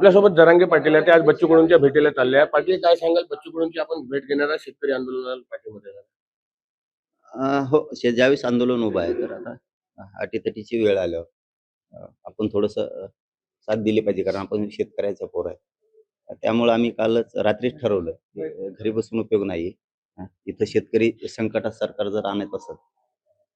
आपल्यासोबत जरांगे पाटील आहे, ते आज बच्चू कडूंच्या भेटीला चालले आहे. पाटील, काय सांगाल बच्चू कडूंची आपण भेट घेणारा शेतकरी आंदोलनाला पाठिंबा देणार? हो, ज्यावेळेस आंदोलन उभं आहे, तर आता अटीतटीची वेळ आल्यावर आपण थोडंसं साथ दिली पाहिजे, कारण आपण शेतकऱ्याचा पोर आहे. त्यामुळं आम्ही कालच रात्रीच ठरवलं, की घरी बसून उपयोग नाहीये. इथं शेतकरी संकटात सरकार जर आणत असेल,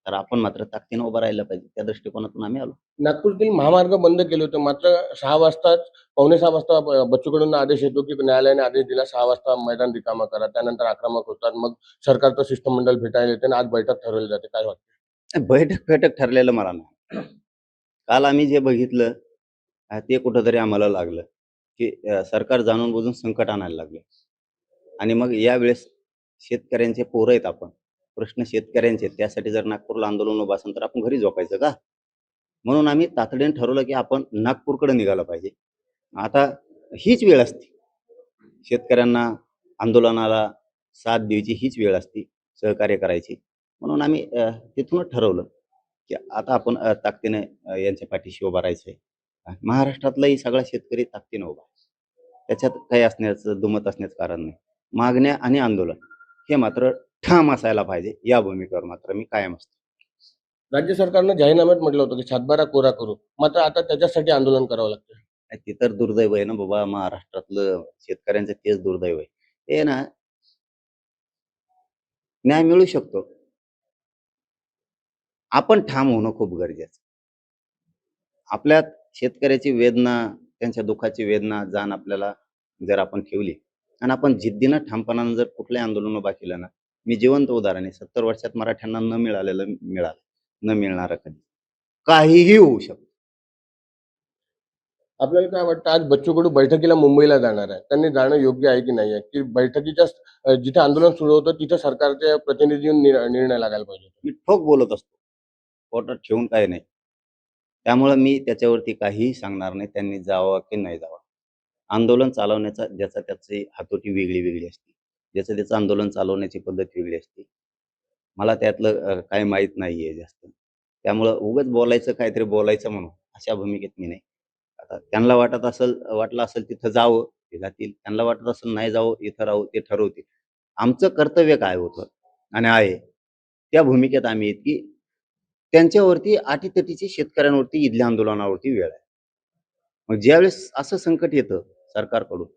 तर आपण मात्र ताकदीनं उभं राहायला पाहिजे. त्या दृष्टिकोनातून आम्ही आलो. नागपूरतील महामार्ग बंद केले होते, मात्र 6 वाजताच, पावणे 6 वाजता बच्चू कडूंना आदेश येतो, की न्यायालयाने आदेश दिला 6 वाजता मैदान रिकामं करा. त्यानंतर आक्रमक होतात. मग सरकारचं शिष्टमंडळ भेटायला येते आणि आज बैठक ठरवली जाते. काय वाटतं? बैठक ठरलेलं मला नाही. काल आम्ही जे बघितलं ते कुठंतरी आम्हाला लागलं, की सरकार जाणून बुजून संकट आणायला लागले. आणि मग यावेळेस शेतकऱ्यांचे पोरं आहेत आपण. प्रश्न शेतकऱ्यांचे आहेत. त्यासाठी जर नागपूरला आंदोलन उभं असेल, तर आपण घरी झोपायचं का? म्हणून आम्ही तातडीने ठरवलं, की आपण नागपूरकडे निघालं पाहिजे. आता हीच वेळ असते. शेतकऱ्यांना आंदोलनाला साथ द्यायची हीच वेळ असते, सहकार्य करायची. म्हणून आम्ही तिथूनच ठरवलं, की आता आपण ताकदीने यांच्या पाठीशी उभं राहायचंय. महाराष्ट्रातलाही सगळा शेतकरी ताकदीने उभा आहे. त्याच्यात काही असण्याचं दुमत असण्याचं कारण नाही. मागण्या आणि आंदोलन हे मात्र ठाम असायला पाहिजे. या भूमिकेवर मात्र मी कायम असतो. राज्य सरकारनं जाहीरनाम्यात म्हटलं होतं, की सातबारा कोरा करू. मात्र आता त्याच्यासाठी आंदोलन करावं लागतं. ते तर दुर्दैव आहे ना बाबा, महाराष्ट्रातलं शेतकऱ्यांचं तेच दुर्दैव आहे. ते ना, न्याय मिळू शकतो. आपण ठाम होणं खूप गरजेचं. आपल्यात शेतकऱ्याची वेदना, त्यांच्या दुःखाची वेदना, जाण आपल्याला जर आपण ठेवली आणि आपण जिद्दीनं ठामपणानं जर कुठलंही आंदोलन उभा केलं ना, मी जिवंत उदाहरण आहे. 70 वर्षात मराठ्यांना न मिळालेलं मिळालं, न मिळणारं कधी. काहीही होऊ शकतं. आपल्याला काय वाटतं, आज बच्चू कडू बैठकीला मुंबईला जाणार आहे. त्यांनी जाणं योग्य आहे की नाही आहे? की बैठकीच्या जिथे आंदोलन सुरू होतं तिथे सरकारचे प्रतिनिधी येऊन निर्णय लागायला पाहिजे? मी ठोक बोलत असतो. पोटात ठेवून काही नाही. त्यामुळं मी त्याच्यावरती काहीही सांगणार नाही. त्यांनी जावं की नाही जावं. आंदोलन चालवण्याचा ज्याचा त्याची हातोटी वेगळी असते. ज्याचं त्याचं आंदोलन चालवण्याची पद्धत वेगळी असते. मला त्यातलं काही माहीत नाहीये जास्त. त्यामुळं उगाच बोलायचं, काहीतरी बोलायचं म्हणून अशा भूमिकेत मी नाही. आता त्यांना वाटलं असेल तिथं जावं, ते जातील. त्यांना वाटत असेल नाही जावं, इथं राहू, ते ठरवतील. आमचं कर्तव्य काय होतं आणि आहे, त्या भूमिकेत आम्ही आहेत, की त्यांच्यावरती अटीतटीची शेतकऱ्यांवरती, इथल्या आंदोलनावरती वेळ आहे. मग ज्यावेळेस असं संकट येतं सरकारकडून,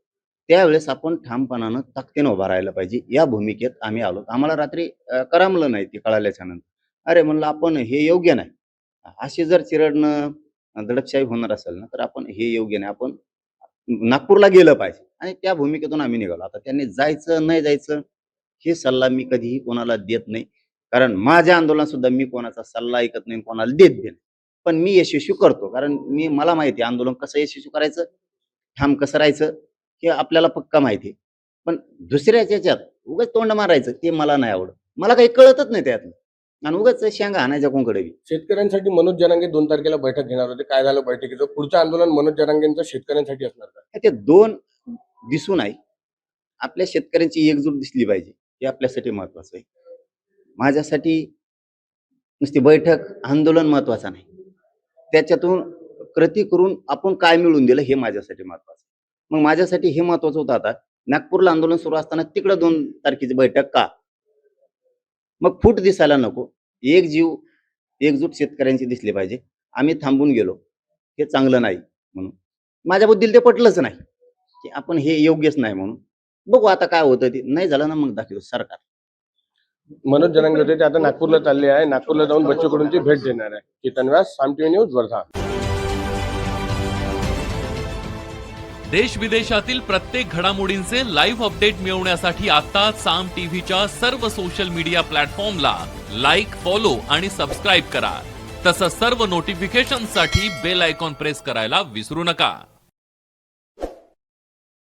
त्यावेळेस आपण ठामपणानं ताकदीनं उभा राहायला पाहिजे. या भूमिकेत आम्ही आलो. आम्हाला रात्री करमलं नाही ते कळाल्याच्या नंतर. अरे म्हणलं, आपण हे योग्य नाही. अशी जर चिरडणं, दडपशाही होणार असेल ना, तर आपण हे योग्य नाही. आपण नागपूरला गेलं पाहिजे आणि त्या भूमिकेतून आम्ही निघालो. आता त्यांनी जायचं, नाही जायचं, हे सल्ला मी कधीही कोणाला देत नाही. कारण माझ्या आंदोलनात सुद्धा मी कोणाचा सल्ला ऐकत नाही, कोणाला देत बी नाही. पण मी यशस्वी करतो. कारण मला माहिती आहे आंदोलन कसं यशस्वी करायचं, ठाम कसं राहायचं, हे आपल्याला पक्का माहिती आहे. पण दुसऱ्याच्या ह्याच्यात उगाच तोंड मारायचं ते मला नाही आवडत. मला काही कळतच नाही त्यातलं. आणि उगाच शेंगा आणायच्या कोणकडे बी. शेतकऱ्यांसाठी मनोज जरांगे 2 तारखेला बैठक घेणार होते. काय झालं बैठकीचं? पुढचं आंदोलन मनोज जरांगेंचं शेतकऱ्यांसाठी असणार का? ते 2 दिसू नाही. आपल्या शेतकऱ्यांची एकजूट दिसली पाहिजे. हे आपल्यासाठी महत्वाचं आहे. माझ्यासाठी नुसती बैठक, आंदोलन महत्वाचं नाही. त्याच्यातून कृती करून आपण काय मिळवून दिलं हे माझ्यासाठी महत्वाचं आहे. मग माझ्यासाठी हे महत्वाचं होतं, आता नागपूरला आंदोलन सुरू असताना तिकडं 2 तारखेची बैठक का? मग फूट दिसायला नको. एक जीव, एकजूट शेतकऱ्यांची दिसली पाहिजे. आम्ही थांबून गेलो, हे चांगलं नाही म्हणून. माझ्या बुद्धीला ते पटलंच नाही, की आपण हे योग्यच नाही म्हणून. बघू आता काय होतं ते. नाही झालं ना, मग दाखवतो सरकार. मनोज जरांगे होते, ते आता नागपूरला चालले आहे. नागपूरला जाऊन बच्चू कडूंची भेट देणार आहे. चेतन व्यास, साम टीव्ही न्यूज, वर्धा. देश विदेशातील प्रत्येक घडामोडींचे लाईव्ह अपडेट मिळवण्यासाठी आता साम टीव्हीच्या सर्व सोशल मीडिया प्लॅटफॉर्मला लाईक, फॉलो आणि सबस्क्राईब करा. तसंच सर्व नोटिफिकेशनसाठी बेल आयकॉन प्रेस करायला विसरू नका.